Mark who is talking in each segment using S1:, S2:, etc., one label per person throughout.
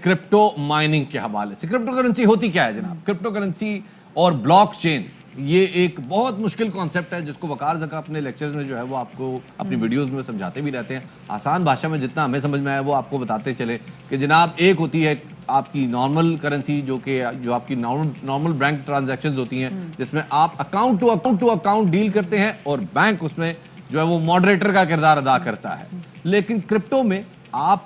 S1: Crypto mining के हवाले से। क्रिप्टो करेंसी होती क्या है जनाब? क्रिप्टो करेंसी और ब्लॉकचेन ये एक बहुत मुश्किल कॉन्सेप्ट है जिसको वकार ज़का अपने लेक्चर्स में जो है वो आपको अपनी वीडियोस में समझाते भी रहते हैं। आसान भाषा में जितना हमें समझ में आया वो आपको बताते चले कि जनाब एक होती है आपकी नॉर्मल करेंसी जो आपकी नॉर्मल बैंक ट्रांजैक्शंस होती हैं जिसमें आप अकाउंट टू अकाउंट डील करते हैं और बैंक उसमें जो है वो मॉडरेटर का किरदार अदा करता है। लेकिन क्रिप्टो में आप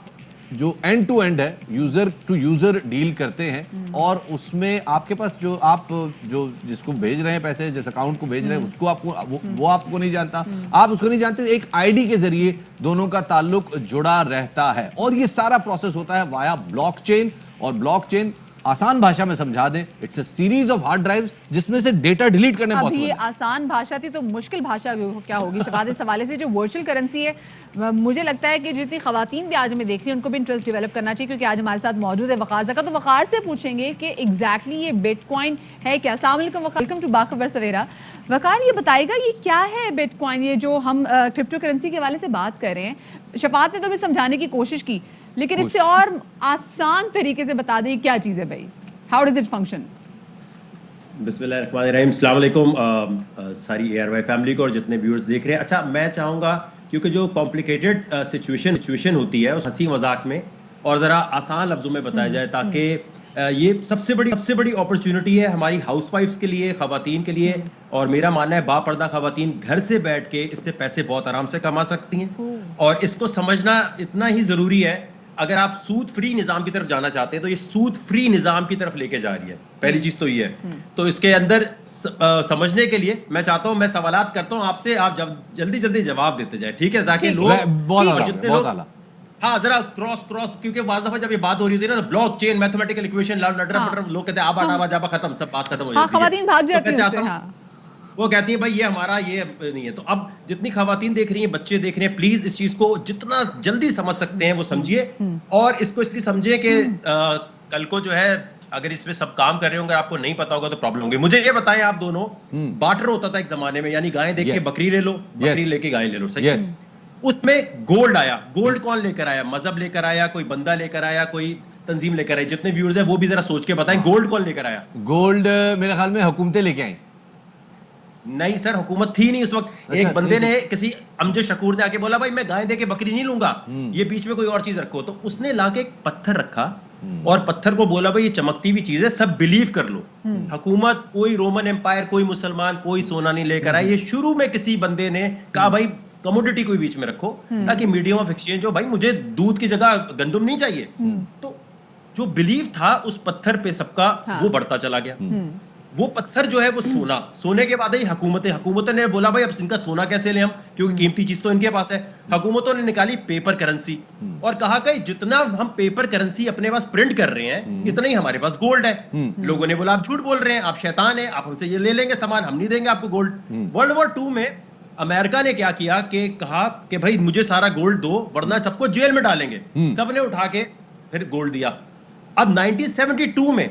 S1: जो एंड टू एंड है, यूजर टू यूजर डील करते हैं और उसमें आपके पास जो जिसको भेज रहे हैं पैसे, जिस अकाउंट को भेज रहे हैं उसको आपको वो आपको नहीं जानता, आप उसको नहीं जानते। एक आईडी के जरिए दोनों का ताल्लुक जुड़ा रहता है और ये सारा प्रोसेस होता है वाया ब्लॉकचेन। और ब्लॉकचेन आसान भाषा में समझा दें, it's a series of hard drives जिसमें से डेटा डिलीट करने पॉसिबल है।
S2: आसान भाषा थी तो मुश्किल भाषा क्या होगी शफात? इस हवाले से जो वर्चुअल करेंसी है मुझे लगता है कि जितनी खवातीन भी आज हमें देख रही हैं उनको भी इंटरेस्ट डेवलप करना चाहिए, क्योंकि आज हमारे साथ मौजूद है वकार ज़का। तो वकार से पूछेंगे कि एग्जैक्टली ये बिटकॉइन है क्या? अस्सलाम वालेकुम वकार, वेलकम टू बाखबर सवेरा। वकार ये बताएगा ये क्या है बिटकॉइन, ये जो हम क्रिप्टो करेंसी के हवाले से बात कर रहे हैं? शफात ने तो भी समझाने की कोशिश की, लेकिन इससे और आसान तरीके से बता दें क्या चीज़ है भाई, हाउ डज इट फंक्शन?
S3: बिस्मिल्लाहिर्रहमानिर्रहीम, अस्सलाम वालेकुम सारी ARY फैमिली को और जितने व्यूअर्स देख रहे हैं। अच्छा, मैं चाहूँगा क्योंकि जो कॉम्प्लिकेटेड सिचुएशन होती है उस हंसी मजाक में और ज़रा आसान लफ्ज़ों में बताया जाए ताकि ये सबसे बड़ी अपॉर्चुनिटी है हमारी हाउसवाइफ्स के लिए, खवातीन के लिए। और मेरा मानना है बापर्दा खवातीन घर से बैठ के इससे पैसे बहुत आराम से कमा सकती हैं और इसको समझना इतना ही ज़रूरी है। अगर आप सूद फ्री निज़ाम की तरफ जाना चाहते हैं तो ये सूद फ्री निज़ाम की तरफ लेके जा रही है, पहली चीज़ तो ये है। तो इसके अंदर समझने के लिए मैं चाहता हूँ, मैं सवालात करता हूँ आपसे, आप जल्दी जवाब देते जाए, ठीक है? ताकि लोग जितने लोग हाँ जरा क्रॉस क्योंकि वाज़ दफा जब ये बात हो रही होती है ना, ब्लॉक चेन मैथमेटिकल इक्वेशन लोग कहते हैं आबा जाबा खत्म, सब बात खत्म हो जाती है। वो कहती है भाई ये हमारा ये नहीं है। तो अब जितनी खवातीन देख रही हैं, बच्चे देख रहे हैं, प्लीज इस चीज को जितना जल्दी समझ सकते हैं वो समझिए और इसको इसलिए समझिए कि कल को जो है अगर इसमें सब काम कर रहे होंगे आपको नहीं पता होगा तो प्रॉब्लम होगी। मुझे ये बताएं आप दोनों, बार्टर होता था एक जमाने में, यानी गाय देख के बकरी ले लो, बकरी लेके गाय ले लो, सही है? उसमें गोल्ड आया। गोल्ड कौन लेकर आया? मजहब लेकर आया, कोई बंदा लेकर आया, कोई तंजीम लेकर आई? जितने व्यूअर्स हैं वो भी जरा सोच के बताएं, गोल्ड कौन लेकर आया?
S1: गोल्ड मेरे ख्याल में हुकूमतें लेके आई।
S3: नहीं सर, हुकूमत थी नहीं उस वक्त। अच्छा, एक बंदे ने, किसी अमजद शकूर ने आके बोला भाई मैं गाय देके बकरी नहीं लूंगा, ये बीच में कोई और चीज रखो। तो उसने लाके एक पत्थर रखा और पत्थर को बोला भाई ये चमकती हुई चीज है, सब बिलीव कर लो। हुकूमत, कोई रोमन एम्पायर, कोई मुसलमान, कोई सोना नहीं लेकर आए। ये शुरू में किसी बंदे ने कहा भाई कमोडिटी कोई बीच में रखो ताकि मीडियम ऑफ एक्सचेंज हो, भाई मुझे दूध की जगह गंदम नहीं चाहिए। तो जो बिलीव था उस पत्थर पे सबका, वो बढ़ता चला गया। वो पत्थर जो है वो सोने के बाद ही हुकूमतों ने बोला भाई अब इनका सोना कैसे लें हम, क्योंकि कीमती चीज तो इनके पास है। हुकूमतों ने निकाली पेपर करेंसी और कहा कि जितना हम पेपर करेंसी अपने पास प्रिंट कर रहे हैं इतना ही हमारे पास गोल्ड है। लोगों ने बोला आप झूठ बोल रहे हैं, आप शैतान हैं, आप हमसे ये ले लेंगे सामान, हम नहीं देंगे आपको गोल्ड। World War II में अमेरिका ने क्या किया कि कहा कि भाई मुझे सारा गोल्ड दो वरना सबको जेल में डालेंगे। सबने उठा के फिर गोल्ड दिया। अब 1972 में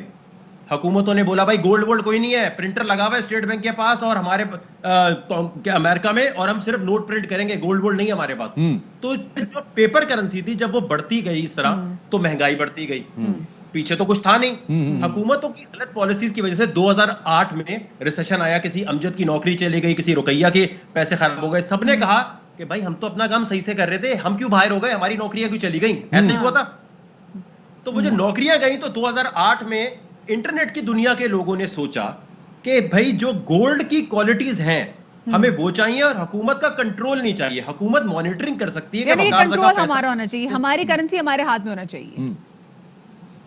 S3: हुकूमतों ने बोला भाई गोल्ड वोल्ड कोई नहीं है, प्रिंटर लगा हुआ है स्टेट बैंक के पास और हमारे अमेरिका में, और हम सिर्फ नोट प्रिंट करेंगे, गोल्ड वोल्ड नहीं है हमारे पास। तो जो पेपर करेंसी थी जब वो बढ़ती गई इस तरह तो महंगाई बढ़ती गई। पीछे तो कुछ था नहीं। हुकूमतों की गलत पॉलिसीज की वजह से 2008 में रिसेशन आया, किसी अमजद की नौकरी चली गई, किसी रुकैया के पैसे खराब हो गए। सबने कहा कि भाई हम तो अपना काम सही से कर रहे थे, हम क्यों बाहर हो गए, हमारी नौकरियां क्यों चली गई? ऐसे ही हुआ था। तो वो जो नौकरियां गई तो 2008 में इंटरनेट की दुनिया के लोगों ने सोचा कि भाई जो गोल्ड की क्वालिटीज हैं हमें वो चाहिए और हुकूमत का कंट्रोल नहीं चाहिए। हुकूमत मॉनिटरिंग कर सकती है कि
S2: कंट्रोल हमारा होना चाहिए, हमारी करेंसी हमारे हाथ में होना चाहिए।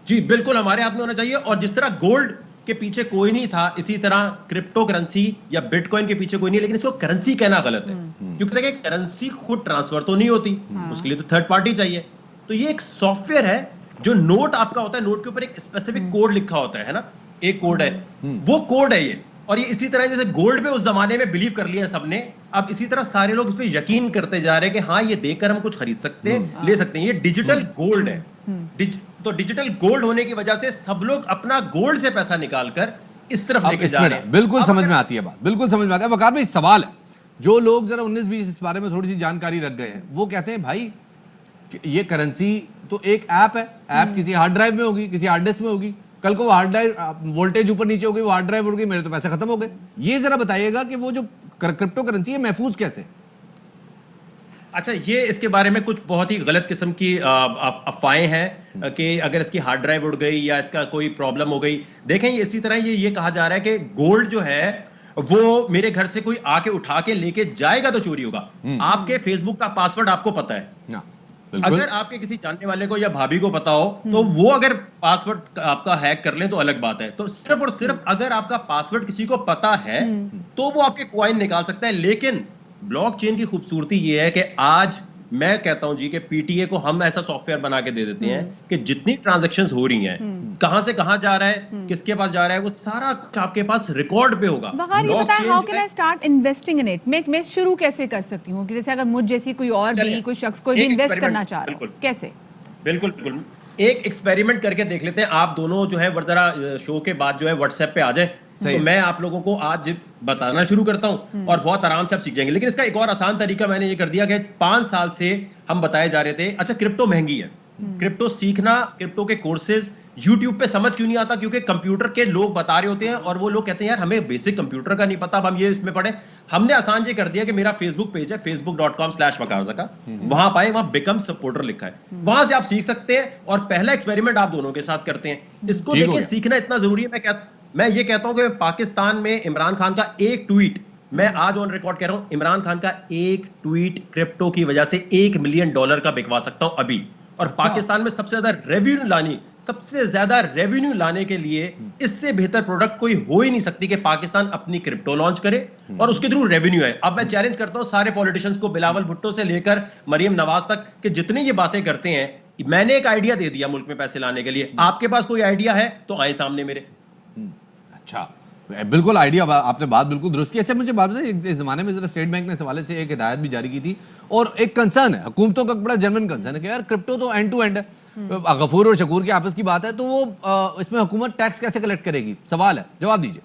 S3: जी बिल्कुल, हमारे हाथ में होना चाहिए। और जिस तरह गोल्ड के पीछे कोई नहीं था, इसी तरह क्रिप्टो करेंसी या बिटकॉइन के पीछे कोई नहीं, लेकिन इसको करेंसी कहना गलत है क्योंकि देखिए करेंसी खुद ट्रांसफर तो नहीं होती, उसके लिए तो थर्ड पार्टी चाहिए। तो ये एक सॉफ्टवेयर है, जो नोट आपका होता है, नोट के ऊपर एक स्पेसिफिक कोड लिखा होता है ना, एक कोड है, वो कोड है ये। और ये इसी तरह जैसे गोल्ड पे उस जमाने में बिलीव कर लिया सबने, अब इसी तरह सारे लोग इस पे यकीन करते जा रहे हैं कि हाँ ये देकर हम कुछ खरीद सकते हैं, ले सकते हैं। ये डिजिटल गोल्ड है। तो डिजिटल गोल्ड होने की वजह से सब लोग अपना गोल्ड से पैसा निकालकर इस तरफ लेके जा रहे हैं।
S1: बिल्कुल समझ में आती है बात, बिल्कुल समझ में आता है। वकार भाई सवाल है, जो लोग जरा 19-20 इस बारे में थोड़ी सी जानकारी रख गए हैं वो कहते हैं भाई ये करेंसी तो एक ऐप है, ऐप किसी हार्ड ड्राइव में होगी, किसी हार्ड डिस्क में होगी, कल को वो हार्ड ड्राइव वोल्टेज ऊपर नीचे हो गई, वो हार्ड ड्राइव उड़ गई, मेरे तो पैसे खत्म हो गए। ये जरा बताइएगा कि वो जो क्रिप्टो करेंसी है महफूज कैसे?
S3: अच्छा, ये इसके बारे में कुछ बहुत ही गलत किस्म की अफवाहें हैं कि अगर इसकी हार्ड ड्राइव उड़ गई या इसका कोई प्रॉब्लम हो गई। देखें, इसी तरह ये कहा जा रहा है कि गोल्ड जो है वो मेरे घर से कोई आके उठा के लेके जाएगा तो चोरी होगा। आपके फेसबुक का पासवर्ड आपको पता है, अगर आपके किसी जानने वाले को या भाभी को पता हो तो वो अगर पासवर्ड आपका हैक कर ले तो अलग बात है। तो सिर्फ और सिर्फ अगर आपका पासवर्ड किसी को पता है तो वो आपके कॉइन निकाल सकता है। लेकिन ब्लॉकचेन की खूबसूरती ये है कि आज मैं कहता हूं जी कि पीटीए को हम ऐसा सॉफ्टवेयर बना के दे देते हैं कि जितनी ट्रांजैक्शंस हो रही हैं, कहां से कहां जा रहा है, किसके पास जा रहा है, वो सारा कुछ आपके पास रिकॉर्ड पे होगा।
S2: वकार, ये बताएं, how can I start investing in it? मैं शुरू कैसे कर सकती हूँ कि जैसे अगर मुझ जैसी कोई और भी कोई शख्स कोई भी इन्वेस्ट करना चाह रहा है, कैसे?
S3: बिल्कुल बिल्कुल, एक एक्सपेरिमेंट करके देख लेते हैं। आप दोनों जो है जरा शो के बाद जो है व्हाट्सएप पे आ जाए, तो मैं आप लोगों को आज बताना शुरू करता हूं और बहुत आराम से आप सीख जाएंगे। लेकिन इसका एक और आसान तरीका मैंने ये कर दिया कि 5 साल से हम बताए जा रहे थे, अच्छा क्रिप्टो महंगी है, क्रिप्टो सीखना, क्रिप्टो के कोर्सेज YouTube पे समझ क्यों नहीं आता? क्योंकि कंप्यूटर के लोग बता रहे होते हैं और वो लोग कहते हैं यार हमें बेसिक कंप्यूटर का नहीं पता, अब हम ये इसमें पढ़े। हमने आसान ये कर दिया कि मेरा फेसबुक पेज है, facebook.com/वकारज़का, वहां पाए, वहां बिकम सपोर्टर लिखा है, वहां से आप सीख सकते हैं। और पहला एक्सपेरिमेंट आप दोनों के साथ करते हैं। इसको देखिए, सीखना इतना जरूरी है। मैं ये कहता हूं कि पाकिस्तान में इमरान खान का एक ट्वीट, मैं आज ऑन रिकॉर्ड कह रहा हूं, इमरान खान का एक ट्वीट क्रिप्टो की वजह से $1 मिलियन का बिकवा सकता हूं अभी। और पाकिस्तान में सबसे ज्यादा रेवेन्यू लाने के लिए इससे बेहतर प्रोडक्ट कोई हो ही नहीं सकती कि पाकिस्तान अपनी क्रिप्टो लॉन्च करे और उसके थ्रू रेवेन्यू है। अब मैं चैलेंज करता हूं सारे पॉलिटिशियंस को, बिलावल भुट्टो से लेकर मरियम नवाज तक, कि जितने ये बातें करते हैं, मैंने एक आइडिया दे दिया मुल्क में पैसे लाने के लिए, आपके पास कोई आइडिया है तो आए सामने मेरे।
S1: अच्छा, बिल्कुल आइडिया, आपने बात बिल्कुल दुरुस्त की। अच्छा, मुझे बात बताइए, इस जमाने में जरा स्टेट बैंक ने इस हवाले से एक हिदायत भी जारी की थी और एक कंसर्न है, हुकूमतों का बड़ा जेन्युइन कंसर्न है कि यार क्रिप्टो तो एंड टू एंड है, गफूर और शकूर की आपस की बात है, तो वो इसमें हुकूमत टैक्स कैसे कलेक्ट करेगी? सवाल है, जवाब दीजिए।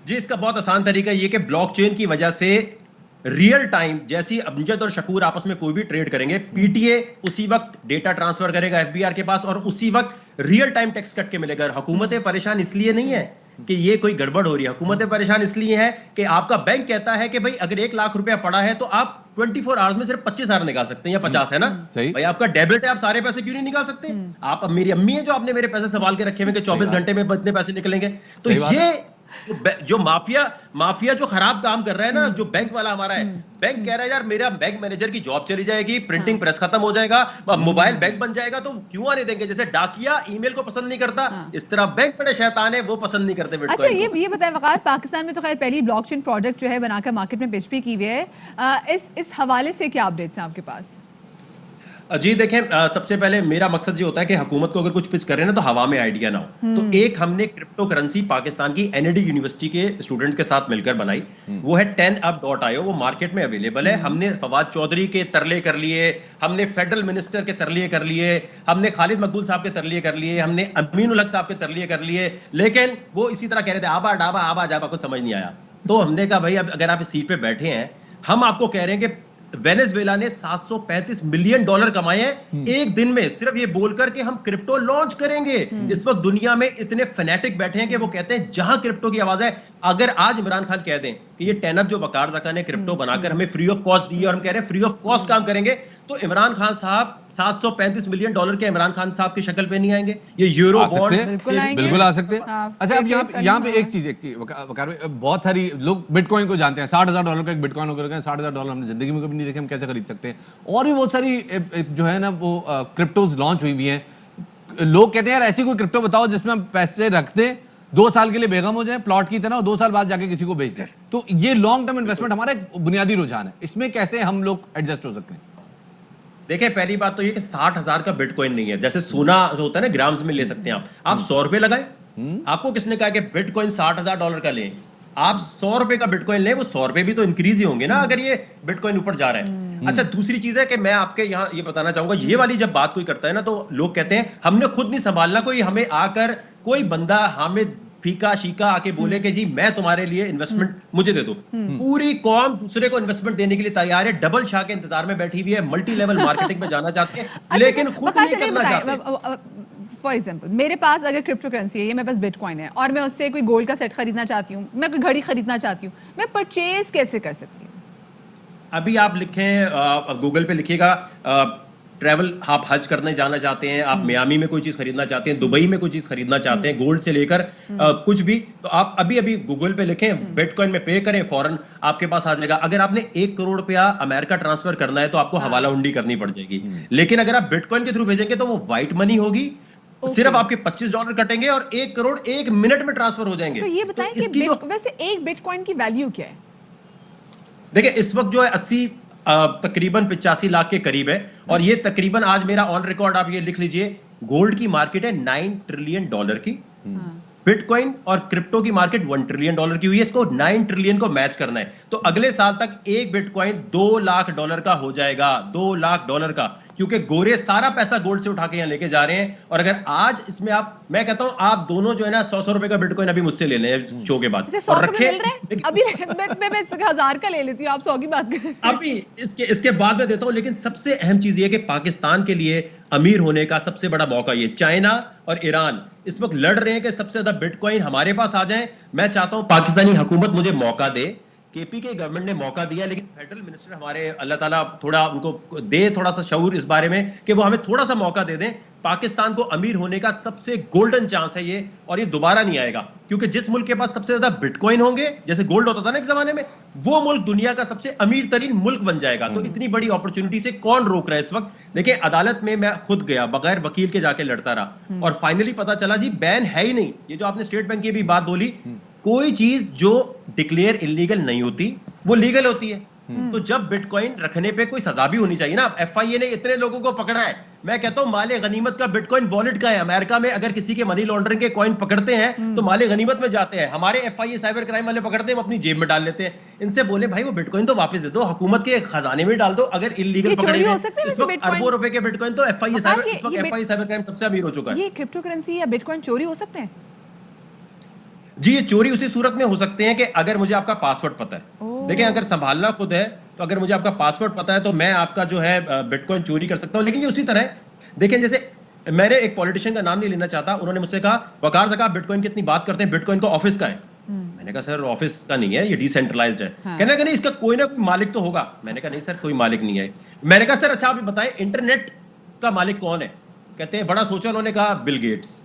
S3: जी, इसका बहुत आसान तरीका ये कि ब्लॉकचेन की वजह से रियल टाइम, जैसी अमजद और शकूर आपस में कोई भी ट्रेड करेंगे, पीटीए उसी वक्त डेटा ट्रांसफर करेगा एफबीआर के पास और उसी वक्त रियल टाइम टैक्स कट के मिलेगा। हुकूमतें परेशान इसलिए नहीं है कि ये कोई गड़बड़ हो रही है, हुकूमतें परेशान इसलिए है कि आपका बैंक कहता है कि भाई अगर 1 लाख रुपया पड़ा है तो आप 24 आवर्स में सिर्फ 25,000 निकाल सकते हैं या 50 है ना, भाई आपका डेबिट है, आप सारे पैसे क्यों नहीं निकाल सकते? आप, अब मेरी अम्मी है जो आपने मेरे पैसे संभाल के रखे हुए कि 24 घंटे में इतने पैसे निकलेंगे। तो ये जो माफिया जो खराब काम कर रहा है ना, जो बैंक वाला हमारा है, बैंक कह रहा है यार मेरा बैंक मैनेजर की जॉब चली जाएगी, प्रिंटिंग प्रेस खत्म हो जाएगा, मोबाइल बैंक बन जाएगा, तो क्यों आने देंगे? जैसे डाकिया ईमेल को पसंद नहीं करता, इस तरह बैंक बड़े शैतान है, वो पसंद नहीं करते बिटकॉइन।
S2: अच्छा, ये बताएं वकार, पाकिस्तान में तो खैर पहली ब्लॉकचेन प्रोडक्ट जो है बनाकर मार्केट में पिच भी की हुई है, इस हवाले से क्या अपडेट्स हैं आपके पास?
S3: जी देखें, सबसे पहले मेरा मकसद ये होता है कि हुकूमत को अगर कुछ पिच कर रहे हैं ना तो हवा में आइडिया ना हो। तो एक हमने क्रिप्टो करेंसी पाकिस्तान की एनएडी यूनिवर्सिटी के स्टूडेंट के साथ मिलकर बनाई, वो है 10up.io, वो मार्केट में अवेलेबल है। हमने फवाद चौधरी के तरले कर लिए, हमने फेडरल मिनिस्टर के तरले कर लिए, हमने खालिद मकबूल साहब के तरले कर लिए, हमने अमीन उल हक साहब के तरले कर लिए, लेकिन वो इसी तरह कह रहे थे आबा डाबा आबा जाबा, कुछ समझ नहीं आया। तो हमने कहा भाई अब अगर आप इस सीट पे बैठे हैं, हम आपको कह रहे हैं कि वेनेजुएला ने $735 मिलियन कमाए हैं एक दिन में, सिर्फ ये बोलकर कि हम क्रिप्टो लॉन्च करेंगे। इस वक्त दुनिया में इतने फैनेटिक बैठे हैं कि वो कहते हैं जहां क्रिप्टो की आवाज है, अगर आज इमरान खान कह दें कि ये 10up जो वकारज़का ने क्रिप्टो बनाकर हमें फ्री ऑफ कॉस्ट दी और हम कह रहे हैं फ्री ऑफ कॉस्ट काम करेंगे, तो इमरान खान साहब $735 मिलियन के इमरान खान साहब की शक्ल पे नहीं आएंगे, ये यूरो बॉन्ड
S1: बिल्कुल आ सकते हैं। अच्छा, अब यहाँ पे एक चीज वकार, बहुत सारी लोग बिटकॉइन को जानते हैं, $60,000 का एक बिटकॉइन होकर $60,000 हमने जिंदगी में कभी नहीं देखे, हम कैसे खरीद सकते हैं? और भी बहुत सारी जो है ना वो क्रिप्टोज लॉन्च हुई हैं। लोग कहते हैं यार ऐसी कोई क्रिप्टो बताओ जिसमें हम पैसे रख दें, 2 साल के लिए बेगम हो जाए प्लॉट की तरह, और 2 साल बाद जाके किसी को बेच दें। तो ये लॉन्ग टर्म इन्वेस्टमेंट हमारा एक बुनियादी रुझान है, इसमें कैसे हम लोग एडजस्ट हो सकते हैं?
S3: देखिए, पहली बात तो ये कि 60,000 का बिटकॉइन नहीं है, जैसे सोना जो होता है ना ग्राम्स में ले सकते हैं आप $100 लगाए, आपको किसने कहा कि बिटकॉइन $60,000 का लें? आप $100 का बिटकॉइन लें, वो $100 भी तो इंक्रीज ही होंगे ना अगर ये बिटकॉइन ऊपर जा रहा है। अच्छा, दूसरी चीज है कि मैं आपके यहाँ ये बताना चाहूंगा, ये वाली जब बात कोई करता है ना तो लोग कहते हैं हमने खुद नहीं संभालना, कोई हमें आकर कोई बंदा हमें फीका शीका आके बोले कि जी मैं तुम्हारे लिए इन्वेस्टमेंट मुझे दे दो, पूरी कौम दूसरे को इन्वेस्टमेंट देने के लिए तैयार है, डबल शाह के इंतजार में बैठी हुई है, मल्टी लेवल मार्केटिंग में जाना चाहते हैं लेकिन खुद नहीं करना चाहते।
S2: फॉर एग्जाम्पल मेरे पास अगर क्रिप्टो करेंसी है, ये मेरे पास बिटकॉइन है और मैं उससे कोई गोल्ड का सेट खरीदना चाहती हूँ, मैं कोई घड़ी खरीदना चाहती हूँ, मैं परचेज कैसे कर सकती हूँ?
S3: अभी आप लिखें, गूगल पे लिखिएगा ट्रैवल, आप हज करने जाना चाहते हैं, आप मियामी में कोई चीज खरीदना चाहते हैं, दुबई में कोई चीज खरीदना चाहते हैं, गोल्ड से लेकर कुछ भी, तो आप अभी अभी गूगल पे लिखें, बिटकॉइन में पे करें, फौरन आपके पास आ जाएगा। अगर आपने 1 करोड़ रुपया अमेरिका ट्रांसफर करना है तो आपको हवाला हुंडी करनी पड़ जाएगी, लेकिन अगर आप बिटकॉइन के थ्रू भेजेंगे तो वो व्हाइट मनी होगी, सिर्फ आपके $25 कटेंगे और 1 करोड़ 1 मिनट में ट्रांसफर हो जाएंगे।
S2: तो ये बताएं कि वैसे एक बिटकॉइन की वैल्यू क्या है?
S3: देखिए इस वक्त जो है 80 तकरीबन 85 लाख के करीब है, और ये तकरीबन आज मेरा ऑन रिकॉर्ड आप ये लिख लीजिए, गोल्ड की मार्केट है $9 ट्रिलियन की, बिटकॉइन और क्रिप्टो की मार्केट $1 ट्रिलियन की हुई है। इसको 9 ट्रिलियन को मैच करना है, तो अगले साल तक एक बिटकॉइन $2 लाख का हो जाएगा, $2 लाख का, क्योंकि गोरे सारा पैसा गोल्ड से उठा के यहां लेके जा रहे हैं। और अगर आज इसमें मैं कहता हूं आप दोनों जो है ना 100 रुपए का बिटकॉइन अभी मुझसे ले लें शो के बाद, और रखे
S2: अभी मैं 1000 का ले लेती हूँ, आप 100 की बात करें
S3: अभी इसके बाद में देता हूं। लेकिन सबसे अहम चीज ये कि पाकिस्तान के लिए अमीर होने का सबसे बड़ा मौका, ये चाइना और ईरान इस वक्त लड़ रहे हैं कि सबसे ज्यादा बिटकॉइन हमारे पास आ जाए। मैं चाहता हूं पाकिस्तानी हुकूमत मुझे मौका दे, केपी के गवर्नमेंट ने मौका दिया, लेकिन फेडरल मिनिस्टर हमारे अल्लाह ताला थोड़ा उनको दे थोड़ा सा शऊर इस बारे में कि वो हमें थोड़ा सा मौका दे दें। पाकिस्तान को अमीर होने का सबसे गोल्डन चांस है ये, और ये दोबारा नहीं आएगा, क्योंकि जिस मुल्क के पास सबसे ज्यादा बिटकॉइन होंगे, जैसे गोल्ड होता था ना एक जमाने में, वो मुल्क दुनिया का सबसे अमीर तरीन मुल्क बन जाएगा। तो इतनी बड़ी अपॉर्चुनिटी से कौन रोक रहा है इस वक्त? देखिए अदालत में मैं खुद गया, बगैर वकील के जाके लड़ता रहा, और फाइनली पता चला जी बैन है ही नहीं। ये जो आपने स्टेट बैंक की भी बात बोली, कोई चीज जो डिक्लेयर इलीगल नहीं होती वो लीगल होती है। तो जब बिटकॉइन रखने पे कोई सजा भी होनी चाहिए ना। एफआईए ने इतने लोगों को पकड़ा है, मैं कहता हूं माले गनीमत का बिटकॉइन वॉलेट का है। अमेरिका में अगर किसी के मनी लॉन्ड्रिंग के कॉइन पकड़ते हैं तो माले गनीमत में जाते हैं। हमारे एफआईए साइबर क्राइम वाले पकड़ते हैं, अपनी जेब में डाल लेते हैं। इनसे बोले भाई वो बिटकॉइन तो वापस दे दो, हुकूमत के खजाने में डाल दो। अगर इलीगल पकड़े हैं इस वक्त अरबों रुपए के बिटकॉइन, तो एफआईए साइबर क्राइम सबसे अमीर हो चुका है।
S2: ये क्रिप्टो करेंसी या बिटकॉइन चोरी हो सकते हैं?
S3: जी ये चोरी उसी सूरत में हो सकते हैं कि अगर मुझे आपका पासवर्ड पता है। देखिए अगर संभालना खुद है तो अगर मुझे आपका पासवर्ड पता है तो मैं आपका जो है बिटकॉइन चोरी कर सकता हूं। लेकिन ये उसी तरह है, देखिए जैसे मैंने एक पॉलिटिशियन का नाम नहीं लेना चाहता, उन्होंने मुझसे कहा वकार साहब आप बिटकॉइन की इतनी बात करते हैं, बिटकॉइन का ऑफिस का है। मैंने कहा सर ऑफिस का नहीं है, ये डिसेंट्रलाइज्ड है। कहने का नहीं इसका कोई ना कोई मालिक तो होगा। मैंने कहा नहीं सर कोई मालिक नहीं है। मैंने कहा सर अच्छा आप बताएं इंटरनेट का मालिक कौन है? कहते हैं बड़ा सोचा, उन्होंने कहा बिल गेट्स।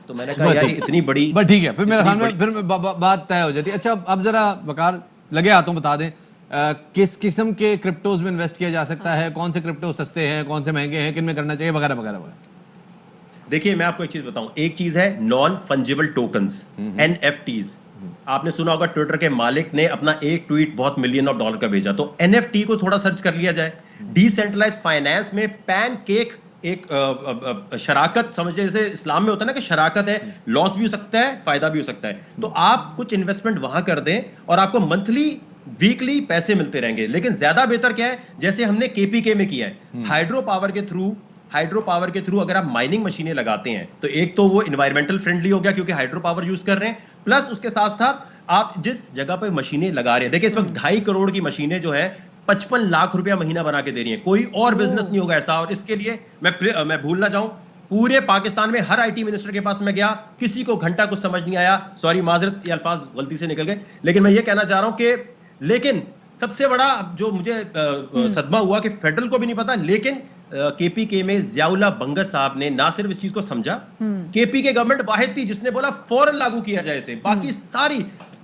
S3: तो मैंने कहा यार इतनी बड़ी,
S1: बट ठीक है, फिर मेरे ख्याल में फिर बात तय हो जाती है। अच्छा अब जरा वकार लगे हाथों बता दें किस किस्म के क्रिप्टोज में इन्वेस्ट किया जा सकता है, कौन से क्रिप्टो सस्ते हैं, कौन से महंगे हैं, किन में करना चाहिए, वगैरह वगैरह वगैरह।
S3: देखिए मैं आपको एक चीज बताऊं, एक चीज है नॉन फंजिबल टोकन्स, NFTs। आपने सुना होगा ट्विटर के मालिक ने अपना एक ट्वीट बहुत $मिलियन का भेजा, तो NFT को थोड़ा सर्च कर लिया जाए। डिसेंट्रलाइज्ड फाइनेंस में पैनकेक एक शराकत समझे, जैसे इस्लाम में होता है ना कि शराकत है, लॉस भी हो सकता है फायदा भी हो सकता है। तो आप कुछ इन्वेस्टमेंट वहां कर दें और आपको मंथली वीकली पैसे मिलते रहेंगे। लेकिन ज्यादा बेहतर क्या है, जैसे हमने KPK में किया है, हाइड्रो पावर के थ्रू अगर आप माइनिंग मशीनें लगाते हैं तो एक तो वो एनवायरमेंटल फ्रेंडली हो गया क्योंकि हाइड्रो पावर यूज कर रहे हैं, प्लस उसके साथ साथ आप जिस जगह पर मशीनें लगा रहे हैं, देखिए इस वक्त 2.5 करोड़ की मशीनें जो है 55 लाख रुपया महीना बना के दे रही है। कोई और बिजनेस नहीं होगा ऐसा। और इसके लिए मैं भूल ना जाऊं, पूरे पाकिस्तान में हर IT मिनिस्टर के पास मैं गया, किसी को घंटा कुछ समझ नहीं आया। सॉरी माजरत, ये अल्फाज गलती से निकल गए, लेकिन मैं ये कहना चाह रहा हूं कि लेकिन सबसे बड़ा जो मुझे सदमा हुआ कि फेडरल को भी नहीं पता, लेकिन KPK में ज़ियाउल्लाह बंगस साहब ने ना सिर्फ इस चीज को समझा, KPK गवर्नमेंट वाहिद थी जिसने बोला फौरन लागू किया जाए इसे, बाकी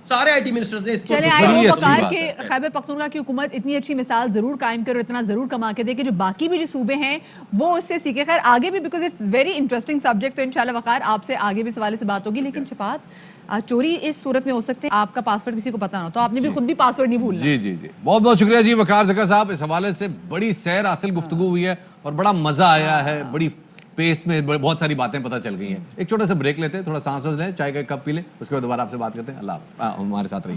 S3: सारे IT मिनिस्टर्स ने इसको
S2: वकार के खैबर पख्तूनख्वा की हुकूमत इतनी अच्छी मिसाल जरूर कायम करे और इतना जरूर कमा के दे कि जो बाकी भी जो सूबे हैं वो उससे सीखे। खैर आगे भी, because it's very interesting subject, तो इंशाल्लाह वकार आपसे आगे भी सवाल से बात होगी। लेकिन शफात, चोरी इस सूरत में हो सकते हैं आपका पासवर्ड किसी को पता ना हो, तो आपने भी खुद भी पासवर्ड नहीं भूलना।
S1: जी बहुत बहुत शुक्रिया जी वकार ज़का साहब। इस हवाले से बड़ी सैर हासिल गुफ्तगू हुई है और बड़ा मजा आया है, बड़ी पेस में बहुत सारी बातें पता चल गई हैं। एक छोटा सा ब्रेक लेते हैं, थोड़ा सांस लें, चाय का कप पी लें, उसके बाद दोबारा आपसे बात करते हैं। अल्लाह हमारे साथ रहिए।